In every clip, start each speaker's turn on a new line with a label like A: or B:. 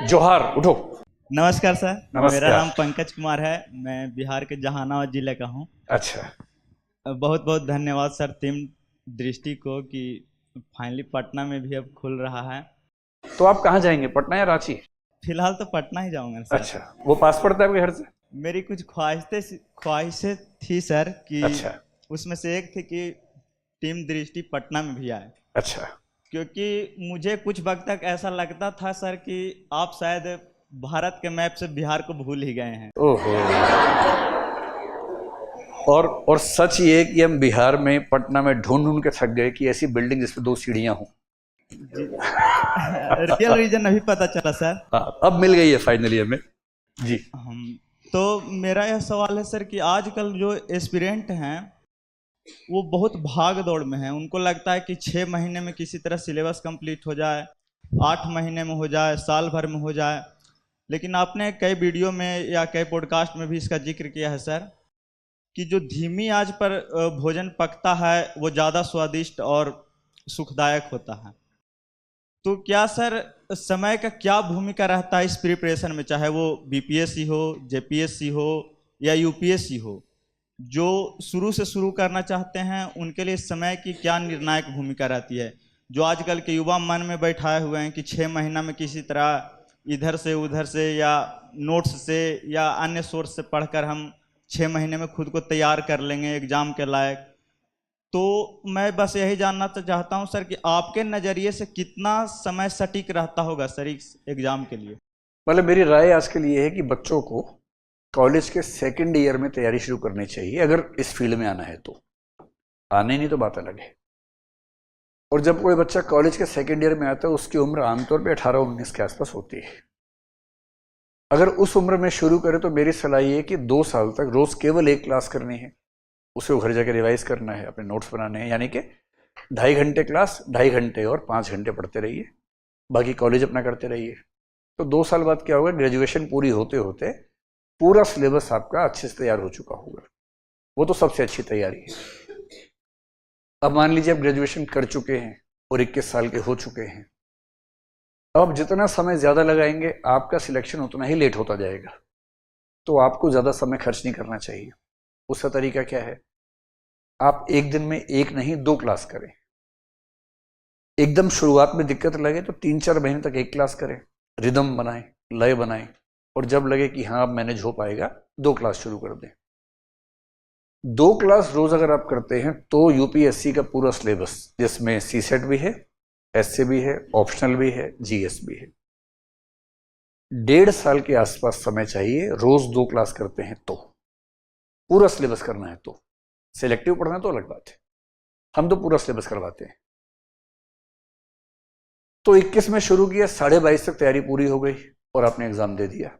A: जोहार, उठो।
B: नमस्कार सर। मेरा
A: नमस्कार।
B: नाम पंकज कुमार है। मैं बिहार के जहानाबाद जिले का हूँ।
A: अच्छा।
B: बहुत बहुत धन्यवाद सर टीम दृष्टि को कि फाइनली पटना में भी अब खुल रहा है।
A: तो आप कहाँ जाएंगे, पटना या रांची?
B: फिलहाल तो पटना ही जाऊंगा सर।
A: अच्छा, वो पास पड़ता है आपके घर से?
B: मेरी कुछ ख्वाहिशें थी सर कि
A: अच्छा।
B: उसमें से एक थी कि टीम दृष्टि पटना में भी आए,
A: अच्छा।
B: क्योंकि मुझे कुछ वक्त तक ऐसा लगता था सर कि आप शायद भारत के मैप से बिहार को भूल ही गए हैं।
A: ओहो। और सच ये है कि हम बिहार में पटना में ढूंढ ढूंढ के थक गए कि ऐसी बिल्डिंग जिसपे 2 सीढ़ियां हों।
B: जी। रियल रीजन अभी पता चला सर।
A: हाँ, अब मिल गई है फाइनली हमें। जी।
B: हम तो मेरा यह सवाल है सर कि आजकल जो एस्पिरेंट हैं वो बहुत भाग दौड़ में हैं। उनको लगता है कि 6 महीने में किसी तरह सिलेबस कंप्लीट हो जाए, 8 महीने में हो जाए, साल भर में हो जाए। लेकिन आपने कई वीडियो में या कई पॉडकास्ट में भी इसका जिक्र किया है सर कि जो धीमी आंच पर भोजन पकता है वो ज़्यादा स्वादिष्ट और सुखदायक होता है। तो क्या सर समय का क्या भूमिका रहता है इस प्रिपरेशन में, चाहे वो बीपीएससी हो, जेपीएससी हो या यूपीएससी हो? जो शुरू से शुरू करना चाहते हैं उनके लिए समय की क्या निर्णायक भूमिका रहती है? जो आजकल के युवा मन में बैठाए हुए हैं कि 6 महीना में किसी तरह इधर से उधर से या नोट्स से या अन्य सोर्स से पढ़कर हम 6 महीने में खुद को तैयार कर लेंगे एग्जाम के लायक। तो मैं बस यही जानना तो चाहता हूं सर कि आपके नज़रिए से कितना समय सटीक रहता होगा सर इस एग्जाम के लिए?
A: मतलब मेरी राय आज के लिए है कि बच्चों को कॉलेज के सेकंड ईयर में तैयारी शुरू करनी चाहिए, अगर इस फील्ड में आना है तो। आने नहीं तो बात अलग है। और जब कोई बच्चा कॉलेज के सेकंड ईयर में आता है उसकी उम्र आमतौर पे 18-19 के आसपास होती है। अगर उस उम्र में शुरू करें तो मेरी सलाह ये है कि 2 साल तक रोज केवल एक क्लास करनी है, उसे घर जाके रिवाइज करना है, अपने नोट्स बनाने हैं, यानी कि 2.5 घंटे क्लास, 2.5 घंटे और 5 घंटे पढ़ते रहिए, बाकी कॉलेज अपना करते रहिए। तो 2 साल बाद क्या होगा, ग्रेजुएशन पूरी होते होते पूरा सिलेबस आपका अच्छे से तैयार हो चुका होगा। वो तो सबसे अच्छी तैयारी है। अब मान लीजिए आप ग्रेजुएशन कर चुके हैं और 21 साल के हो चुके हैं। अब जितना समय ज़्यादा लगाएंगे आपका सिलेक्शन उतना ही लेट होता जाएगा। तो आपको ज़्यादा समय खर्च नहीं करना चाहिए। उसका तरीका क्या है, आप एक दिन में एक नहीं 2 क्लास करें। एकदम शुरुआत में दिक्कत लगे तो 3-4 महीने तक एक क्लास करें, रिदम बनाएं, लय बनाएं, और जब लगे कि हाँ अब मैनेज हो पाएगा 2 क्लास शुरू कर दें। 2 क्लास रोज अगर आप करते हैं तो यूपीएससी का पूरा सिलेबस, जिसमें सीसेट भी है, एसए भी है, ऑप्शनल भी है, जीएस भी है, 1.5 साल के आसपास समय चाहिए। रोज 2 क्लास करते हैं तो, पूरा सिलेबस करना है तो। सिलेक्टिव पढ़ना तो अलग बात है, हम तो पूरा सिलेबस करवाते हैं। तो 21 में शुरू किया, 22.5 तक तैयारी पूरी हो गई और आपने एग्जाम दे दिया।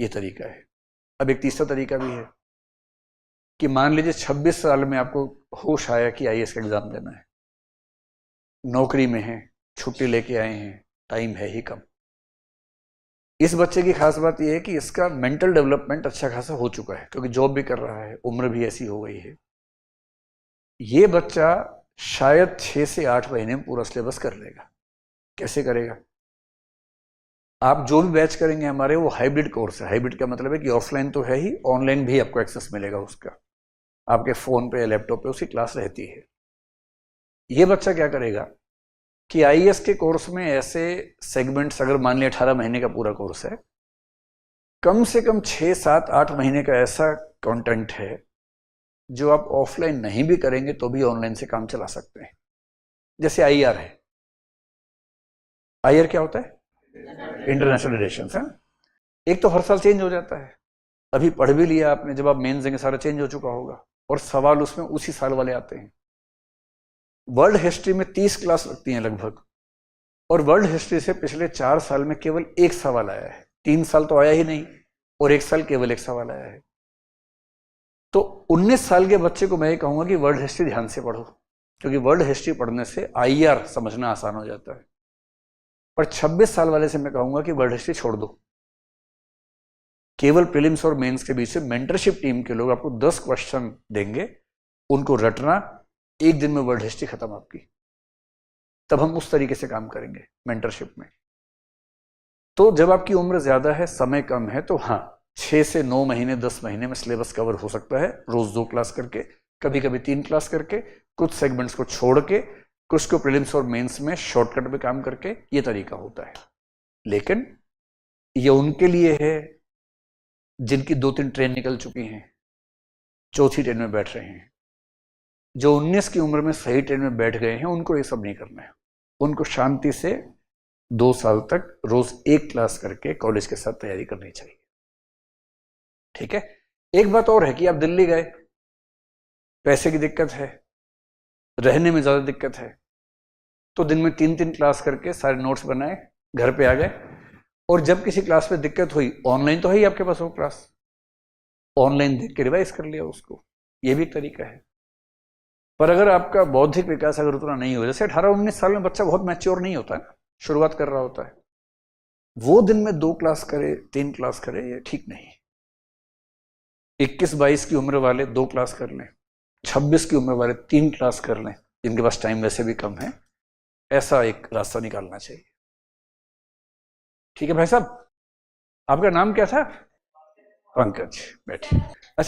A: ये तरीका है। अब एक तीसरा तरीका भी है कि मान लीजिए 26 साल में आपको होश आया कि आईएएस का एग्जाम देना है, नौकरी में है, छुट्टी लेके आए हैं, टाइम है ही कम। इस बच्चे की खास बात यह है कि इसका मेंटल डेवलपमेंट अच्छा खासा हो चुका है, क्योंकि जॉब भी कर रहा है, उम्र भी ऐसी हो गई है। ये बच्चा शायद 6 से 8 महीने में पूरा सिलेबस कर लेगा। कैसे करेगा? आप जो भी बैच करेंगे हमारे, वो हाइब्रिड कोर्स है। हाइब्रिड का मतलब है कि ऑफलाइन तो है ही, ऑनलाइन भी आपको एक्सेस मिलेगा उसका, आपके फोन पे या लैपटॉप पे उसकी क्लास रहती है। ये बच्चा क्या करेगा कि आईएएस के कोर्स में ऐसे सेगमेंट्स, अगर मान लिया 18 महीने का पूरा कोर्स है, कम से कम 6, 7, 8 महीने का ऐसा कंटेंट है जो आप ऑफलाइन नहीं भी करेंगे तो भी ऑनलाइन से काम चला सकते हैं। जैसे आईआर है। आईआर क्या होता है? इंटरनेशनल रिलेशंस है। एक तो हर साल चेंज हो जाता है। अभी पढ़ भी लिया आपने, जब आप मेंस देंगे सारा चेंज हो चुका होगा, और सवाल उसमें उसी साल वाले आते हैं। वर्ल्ड हिस्ट्री में 30 क्लास लगती हैं लगभग, और वर्ल्ड हिस्ट्री से पिछले 4 साल में केवल एक सवाल आया है। 3 साल तो आया ही नहीं, और एक साल केवल एक सवाल आया है। तो 19 साल के बच्चे को मैं ये कहूंगा कि वर्ल्ड हिस्ट्री ध्यान से पढ़ो, क्योंकि वर्ल्ड हिस्ट्री पढ़ने से आईआर समझना आसान हो जाता है। पर 26 साल वाले से मैं कहूंगा कि वर्ल्ड हिस्ट्री छोड़ दो। केवल प्रीलिम्स और मेंस के बीच से मेंटरशिप टीम के लोग आपको 10 क्वेश्चन देंगे, उनको रटना, एक दिन में वर्ल्ड हिस्ट्री खत्म आपकी। तब हम उस तरीके से काम करेंगे मेंटरशिप में। तो जब आपकी उम्र ज्यादा है, समय कम है, तो हाँ 6 से 9 महीने 10 महीने में सिलेबस कवर हो सकता है, रोज 2 क्लास करके, कभी कभी 3 क्लास करके, कुछ सेगमेंट्स को छोड़ के, कुछ को प्रीलिम्स और मेंस में शॉर्टकट पे काम करके, ये तरीका होता है। लेकिन ये उनके लिए है जिनकी 2-3 ट्रेन निकल चुकी हैं, चौथी ट्रेन में बैठ रहे हैं। जो 19 की उम्र में सही ट्रेन में बैठ गए हैं, उनको ये सब नहीं करना है। उनको शांति से 2 साल तक रोज 1 क्लास करके कॉलेज के साथ तैयारी करनी चाहिए। ठीक है। एक बात और है कि आप दिल्ली गए, पैसे की दिक्कत है, रहने में ज्यादा दिक्कत है, तो दिन में 3-3 क्लास करके सारे नोट्स बनाए, घर पे आ गए, और जब किसी क्लास में दिक्कत हुई, ऑनलाइन तो है ही आपके पास वो क्लास, ऑनलाइन देख के रिवाइज कर लिया उसको, ये भी एक तरीका है। पर अगर आपका बौद्धिक विकास अगर उतना नहीं हो, जैसे 18-19 साल में बच्चा बहुत मैच्योर नहीं होता है ना, शुरुआत कर रहा होता है, वो दिन में 2 क्लास करे, 3 क्लास करे, ये ठीक नहीं। 21-22 की उम्र वाले 2 क्लास कर लें, 26 की उम्र वाले 3 क्लास कर लें, जिनके पास टाइम वैसे भी कम है, ऐसा एक रास्ता निकालना चाहिए। ठीक है भाई साहब, आपका नाम क्या था? पंकज, बैठिए। अच्छा।